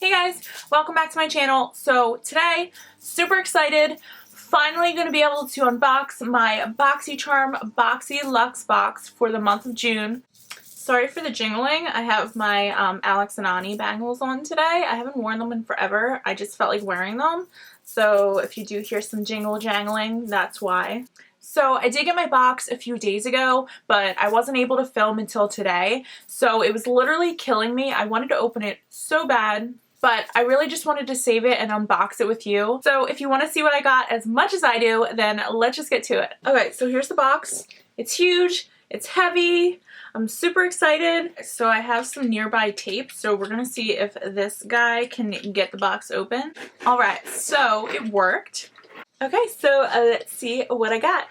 Hey guys, welcome back to my channel. So today, super excited, finally going to be able to unbox my BoxyCharm BoxyLuxe box for the month of June. Sorry for the jingling. I have my Alex and Ani bangles on today. I haven't worn them in forever. I just felt like wearing them. So if you do hear some jingle jangling, that's why. So I did get my box a few days ago, but I wasn't able to film until today. So it was literally killing me. I wanted to open it so bad, but I really just wanted to save it and unbox it with you. So if you want to see what I got as much as I do, then let's just get to it. Okay, so here's the box. It's huge. It's heavy. I'm super excited. So I have some nearby tape, so we're gonna see if this guy can get the box open. All right, so it worked. Okay, so let's see what I got.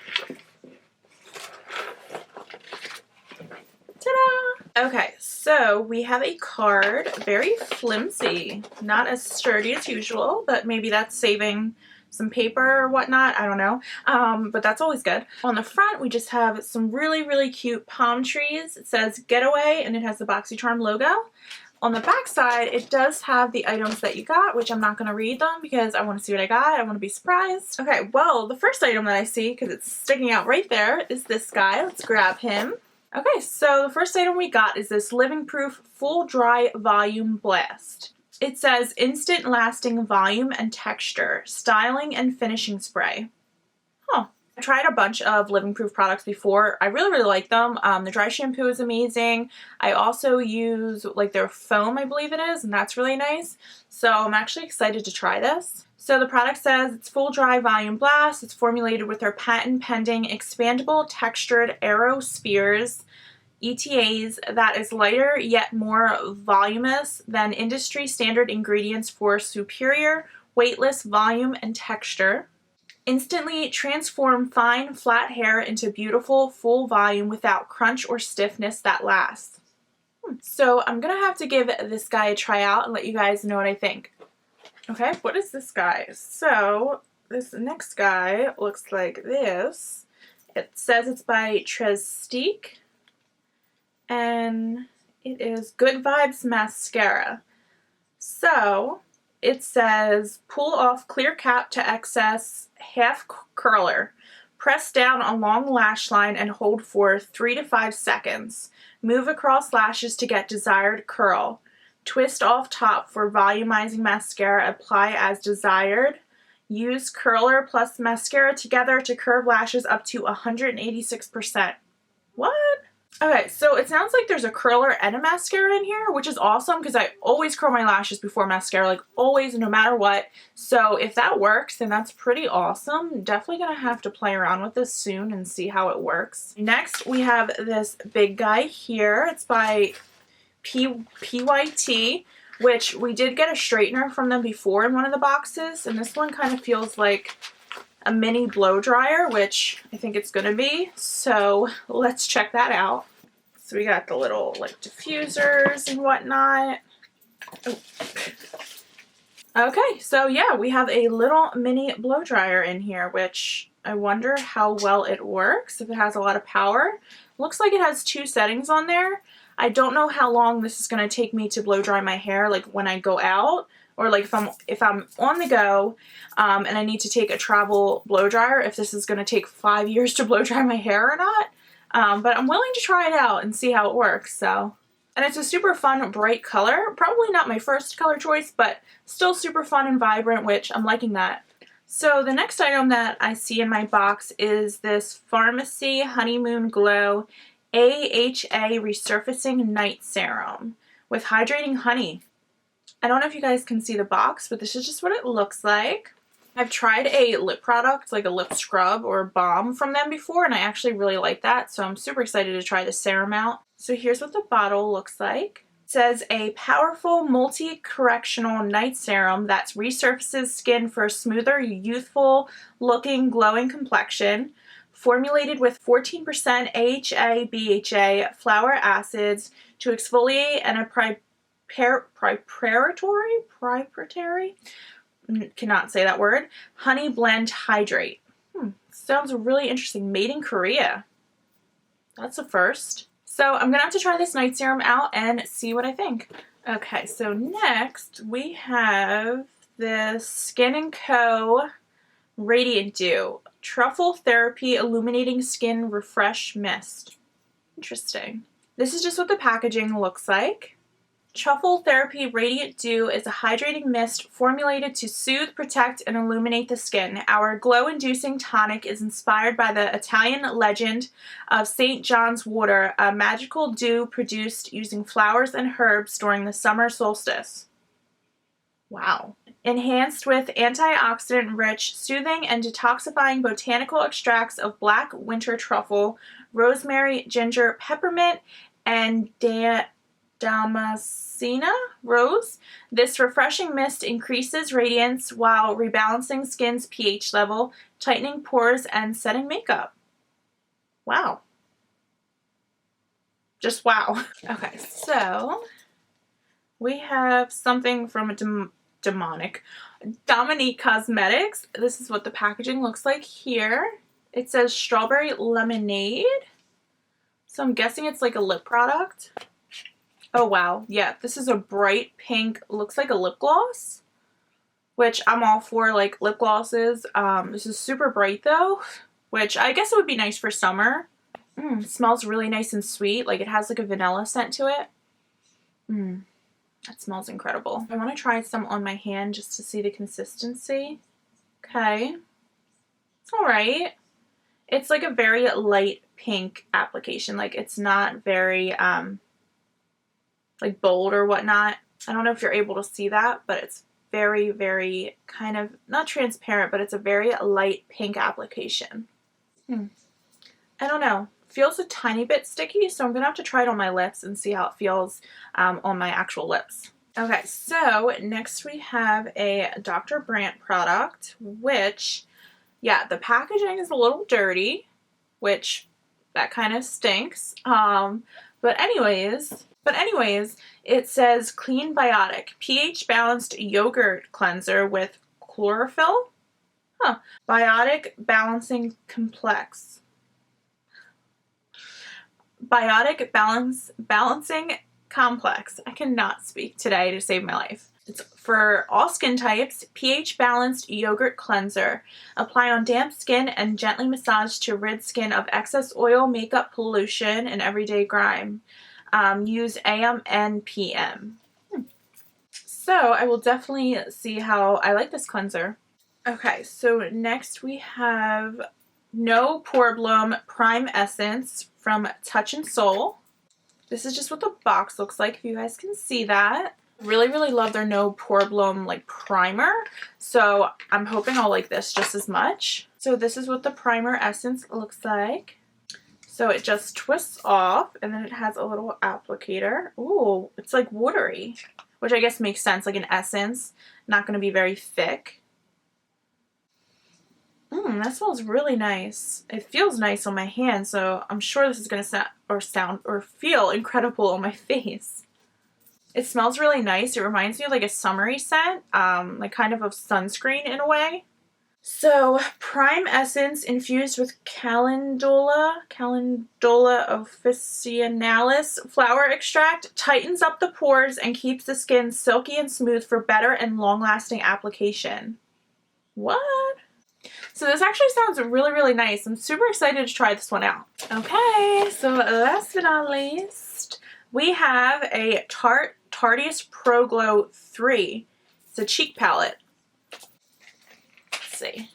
Ta-da! Okay, so we have a card, very flimsy, not as sturdy as usual, but maybe that's saving some paper or whatnot, I don't know, but that's always good. On the front, we just have some really cute palm trees. It says Getaway, and it has the BoxyCharm logo. On the back side, it does have the items that you got, which I'm not going to read them because I want to see what I got. I want to be surprised. Okay, well, the first item that I see, because it's sticking out right there, is this guy. Let's grab him. Okay, so the first item we got is this Living Proof Full Dry Volume Blast. It says Instant Lasting Volume and Texture, Styling and Finishing Spray. Huh. I tried a bunch of Living Proof products before. I really like them. The dry shampoo is amazing. I also use like their foam, I believe it is, and that's really nice. So I'm actually excited to try this. So the product says it's Full Dry Volume Blast. It's formulated with their patent pending expandable textured aerospheres ETAs that is lighter yet more voluminous than industry standard ingredients for superior weightless volume and texture. Instantly transform fine flat hair into beautiful full volume without crunch or stiffness that lasts. So I'm gonna have to give this guy a try out and let you guys know what I think. Okay, what is this guy? So this next guy looks like this. It says it's by Trestique, and it is Good Vibes Mascara. So it says pull off clear cap to excess half curler. Press down a long lash line and hold for 3 to 5 seconds. Move across lashes to get desired curl. Twist off top for volumizing mascara. Apply as desired. Use curler plus mascara together to curve lashes up to 186%. What? Okay, so it sounds like there's a curler and a mascara in here, which is awesome because I always curl my lashes before mascara, like always, no matter what. So if that works, then that's pretty awesome. Definitely gonna have to play around with this soon and see how it works. Next, we have this big guy here. It's by PYT, which we did get a straightener from them before in one of the boxes, and this one kind of feels like a mini blow dryer, which I think it's gonna be. So let's check that out. So we got the little like diffusers and whatnot. Oh. Okay, so yeah, we have a little mini blow dryer in here, which I wonder how well it works, if it has a lot of power. Looks like it has 2 settings on there. I don't know how long this is gonna take me to blow dry my hair, like when I go out, or like if I'm on the go and I need to take a travel blow dryer, if this is going to take 5 years to blow dry my hair or not. But I'm willing to try it out and see how it works. So, and it's a super fun bright color. Probably not my first color choice, but still super fun and vibrant, which I'm liking that. So the next item that I see in my box is this Pharmacy Honeymoon Glow AHA Resurfacing Night Serum with hydrating honey. I don't know if you guys can see the box, but this is just what it looks like. I've tried a lip product, like a lip scrub or balm from them before, and I actually really like that, so I'm super excited to try the serum out. So here's what the bottle looks like. It says a powerful multi-correctional night serum that resurfaces skin for a smoother, youthful looking, glowing complexion. Formulated with 14% AHA, BHA, flower acids to exfoliate and a proprietary, cannot say that word, honey blend hydrate. Sounds really interesting. Made in Korea. That's a first. So I'm gonna have to try this night serum out and see what I think. Okay, so next we have the Skin & Co. Radiant Dew Truffle Therapy Illuminating Skin Refresh Mist. Interesting. This is just what the packaging looks like. Truffle Therapy Radiant Dew is a hydrating mist formulated to soothe, protect, and illuminate the skin. Our glow-inducing tonic is inspired by the Italian legend of St. John's water, a magical dew produced using flowers and herbs during the summer solstice. Wow. Enhanced with antioxidant-rich, soothing, and detoxifying botanical extracts of black winter truffle, rosemary, ginger, peppermint, and Damascena rose. This refreshing mist increases radiance while rebalancing skin's pH level, tightening pores, and setting makeup. Wow. Just wow. Okay, so we have something from Dominique Cosmetics. This is what the packaging looks like here. It says strawberry lemonade. So I'm guessing it's like a lip product. Oh wow, yeah, this is a bright pink, looks like a lip gloss, which I'm all for, like lip glosses. This is super bright though, which I guess it would be nice for summer. Smells really nice and sweet, like it has like a vanilla scent to it. That smells incredible. I want to try some on my hand just to see the consistency. Okay, it's alright. It's like a very light pink application, like it's not very like bold or whatnot. I don't know if you're able to see that, but it's very, very kind of, not transparent, but it's a very light pink application. I don't know. Feels a tiny bit sticky, so I'm going to have to try it on my lips and see how it feels on my actual lips. Okay, so next we have a Dr. Brandt product, which, yeah, the packaging is a little dirty, which that kind of stinks. But anyways, it says Clean Biotic pH balanced yogurt cleanser with chlorophyll. Biotic balancing complex. Biotic balancing complex. I cannot speak today to save my life. It's for all skin types, pH balanced yogurt cleanser. Apply on damp skin and gently massage to rid skin of excess oil, makeup pollution, and everyday grime. Use AM and PM. So I will definitely see how I like this cleanser. Okay, so next we have No Problem Prime Essence from Touch and Soul. This is just what the box looks like, if you guys can see that. Really, really love their No Problem like primer, so I'm hoping I'll like this just as much. So this is what the primer essence looks like. So it just twists off, and then it has a little applicator. Ooh, it's like watery, which I guess makes sense, like an essence, not going to be very thick. That smells really nice. It feels nice on my hand, so I'm sure this is going to sound or feel incredible on my face. It smells really nice. It reminds me of like a summery scent, like kind of sunscreen in a way. So, Prime Essence infused with Calendula officinalis flower extract tightens up the pores and keeps the skin silky and smooth for better and long-lasting application. What? So this actually sounds really, really nice. I'm super excited to try this one out. Okay, so last but not least, we have a Tarteist Pro Glow 3. It's a cheek palette. See.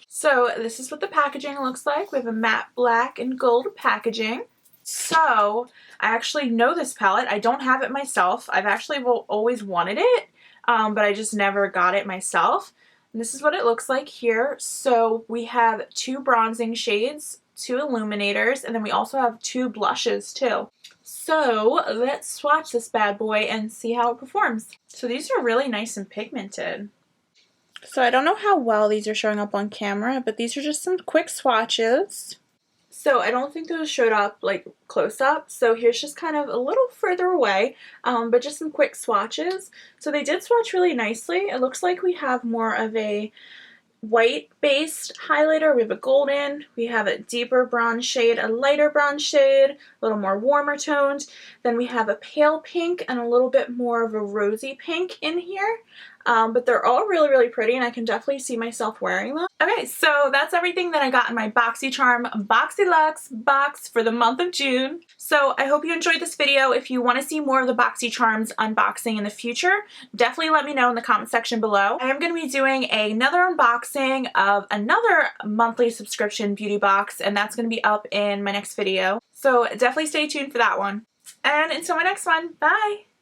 So this is what the packaging looks like. We have a matte black and gold packaging. So I actually know this palette. I don't have it myself. I've actually always wanted it, but I just never got it myself. And this is what it looks like here. So we have 2 bronzing shades, 2 illuminators, and then we also have 2 blushes too. So let's swatch this bad boy and see how it performs. So these are really nice and pigmented. So I don't know how well these are showing up on camera, but these are just some quick swatches. So I don't think those showed up like close up, so here's just kind of a little further away, but just some quick swatches. So they did swatch really nicely. It looks like we have more of a white-based highlighter. We have a golden, we have a deeper bronze shade, a lighter bronze shade, a little more warmer toned. Then we have a pale pink and a little bit more of a rosy pink in here. But they're all really, really pretty, and I can definitely see myself wearing them. Okay, so that's everything that I got in my BoxyCharm BoxyLuxe box for the month of June. So I hope you enjoyed this video. If you want to see more of the BoxyCharms unboxing in the future, definitely let me know in the comment section below. I am going to be doing another unboxing of another monthly subscription beauty box, and that's going to be up in my next video. So definitely stay tuned for that one. And until my next one, bye!